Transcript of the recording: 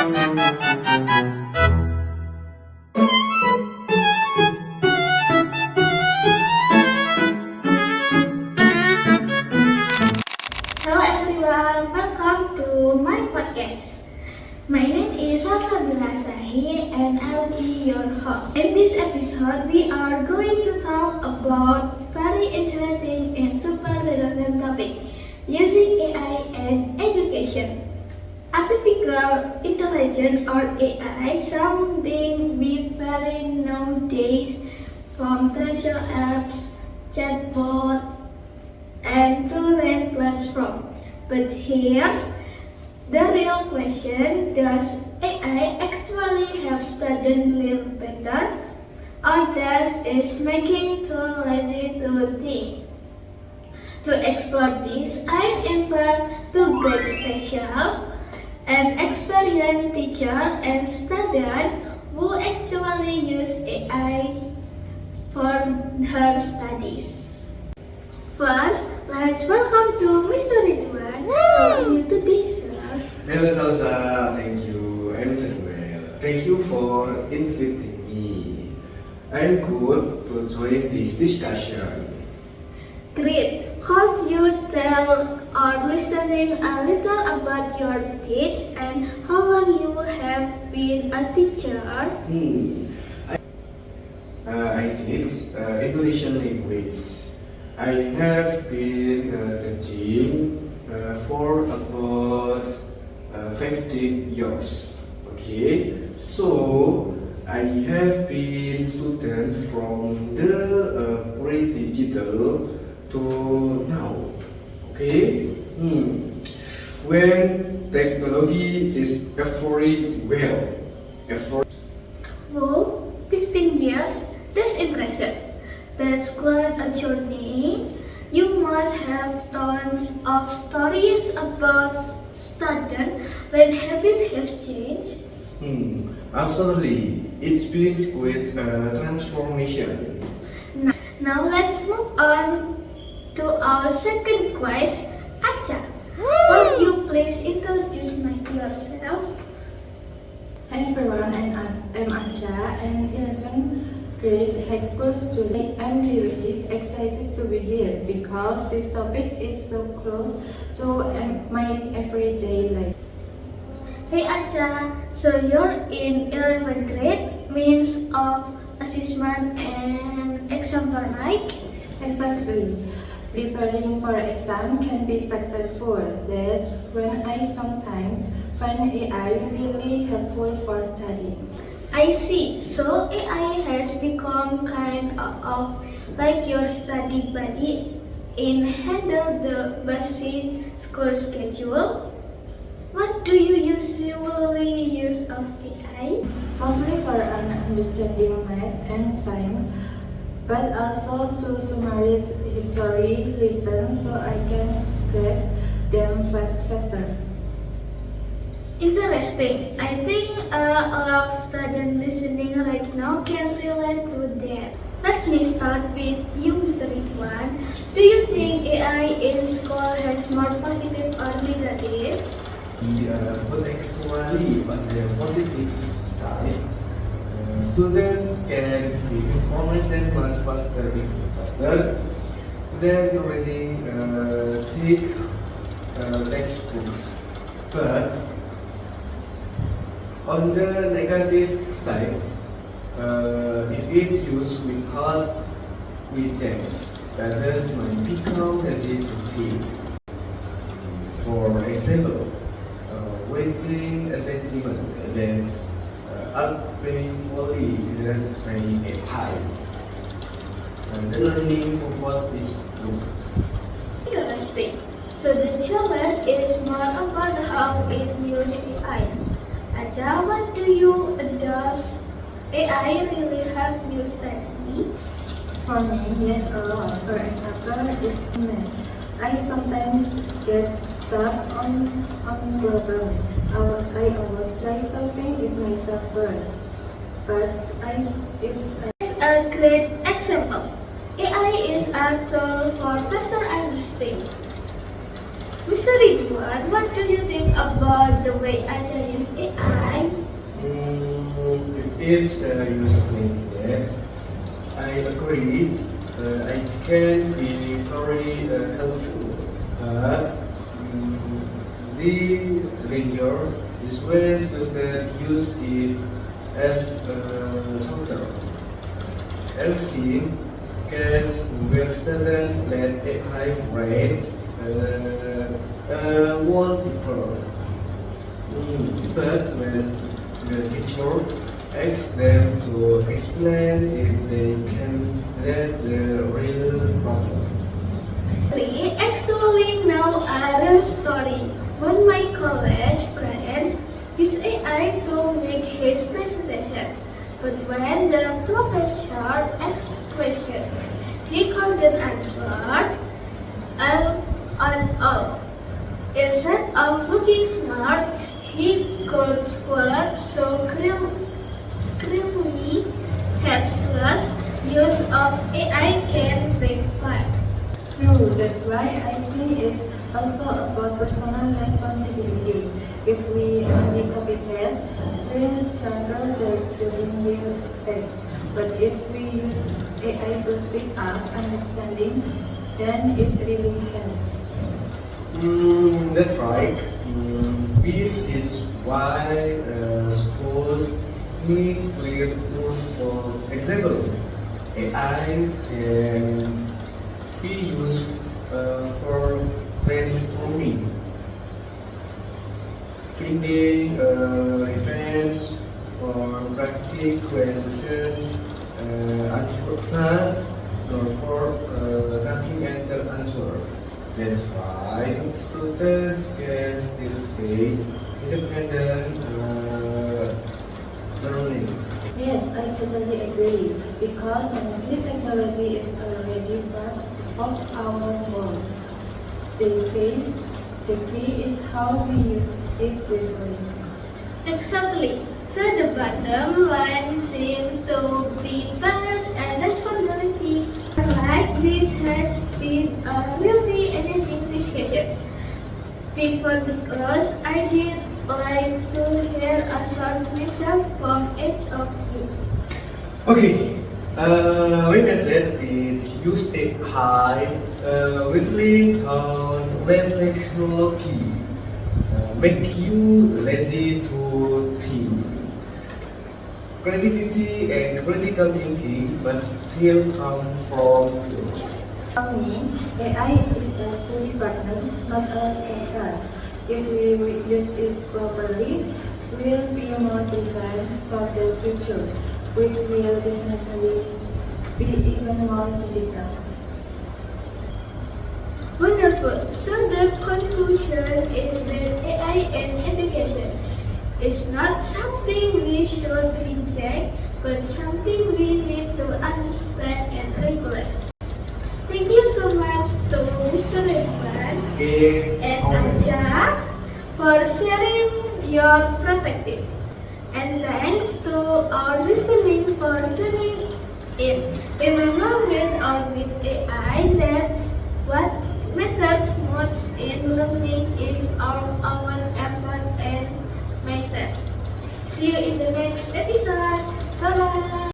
Hello everyone, welcome to my podcast. My name is Salsabila Sahi and I'll be your host. In this episode, we are going to talk about very interesting and super relevant topic, using AI in education. Artificial intelligence or AI, something we very nowadays from traditional apps, chatbot, and to learn platform. But here's the real question: does AI actually help students learn better, or does it making too lazy to think? To explore this, I invite two great special and experienced teacher and student who actually use AI for her studies. First, let's welcome to Mr. Ridwan. How are you today, sir? Hello Salsa, thank you. I'm doing well. Thank you for inviting me. I'm good to join this discussion. Great. Could you tell our listening a little about your teach and how long you have been a teacher? I teach Indonesian language. I have been teaching for about 15 years. Okay, so I have been student from the pre-digital to now. Okay, when technology is evolving well, Wow, 15 years? That's impressive. That's quite a journey. You must have tons of stories about students when habits have changed. Absolutely, it's been quite a transformation. Now let's move on to our second quiz. Acha, will you please introduce yourself? Hi everyone, I'm Archa, an 11th grade high school student. I'm really excited to be here because this topic is so close to my everyday life. Hey Acha, so you're in 11th grade, means of assessment and exam, right? Exactly. Preparing for exam can be successful. That's when I sometimes find AI really helpful for studying. I see. So AI has become kind of like your study buddy in handle the busy school schedule. What do you usually use of AI? Mostly for understanding math and science, but also to summarize history lessons so I can grasp them faster. Interesting. I think a lot of students listening right now can relate to that. Let me start with you, Mr. Ridwan. Do you think AI in school has more positive or negative? But actually, on the positive side, students can find information much faster than reading thick textbooks. But on the negative side, if it's used with text, students might become lazy to think. For example, waiting assessment against painfully created by AI. The learning purpose is low. Interesting. So the challenge is more about how it uses AI. Aja, what do you does AI really help you study? For me, yes, a lot. For example, is math. I sometimes get stuck on problem. I always try solving it myself first. But if It's a great example. AI is a tool for faster understanding. Mr. Ridwan, what do you think about the way Aja use AI? its usefulness, I agree. I can be very helpful, but the danger is when students use it as a shorter. I've seen cases where students let AI rate one paper. But when the teacher asks them to explain it, they can get the real problem. We actually know a real story. One of my college friends used AI to make his presentation, but when the professor asked questions, he couldn't answer all. Instead of looking smart, he could quote so clearly, careless use of AI can backfire. True, that's why I think it's also about personal responsibility. If we only copy paste, we'll struggle during real text. But if we use AI to speak up understanding, then it really helps. That's right. This is why schools need clear rules. For example, AI can be used for brainstorming, finding events, or practice questions, answer parts, or for typing answer. That's why students can still stay independent learning. Yes, I totally agree. Because honestly, technology is already part of our world. The key is how we use it wisely. Exactly. So the bottom line seems to be balance and responsibility. Like this has been a really engaging discussion. Before because I did like to hear a short message from each of you. Okay, my message is use AI wisely on let technology make you lazy to think. Creativity and critical thinking must still come from us. For me, AI is a study partner, not a shortcut. If we use it properly, we'll be more prepared for the future, which will definitely be even more digital. Wonderful. So the conclusion is that AI in education is not something we should reject, but something we need to understand and regulate. Thank you so much to Mr. Ridwan Okay, and Anja for sharing your perspective. And thanks to our listening for tuning in. Remember with or with AI that's what matters most in learning is our effort and mindset. See you in the next episode. Bye bye.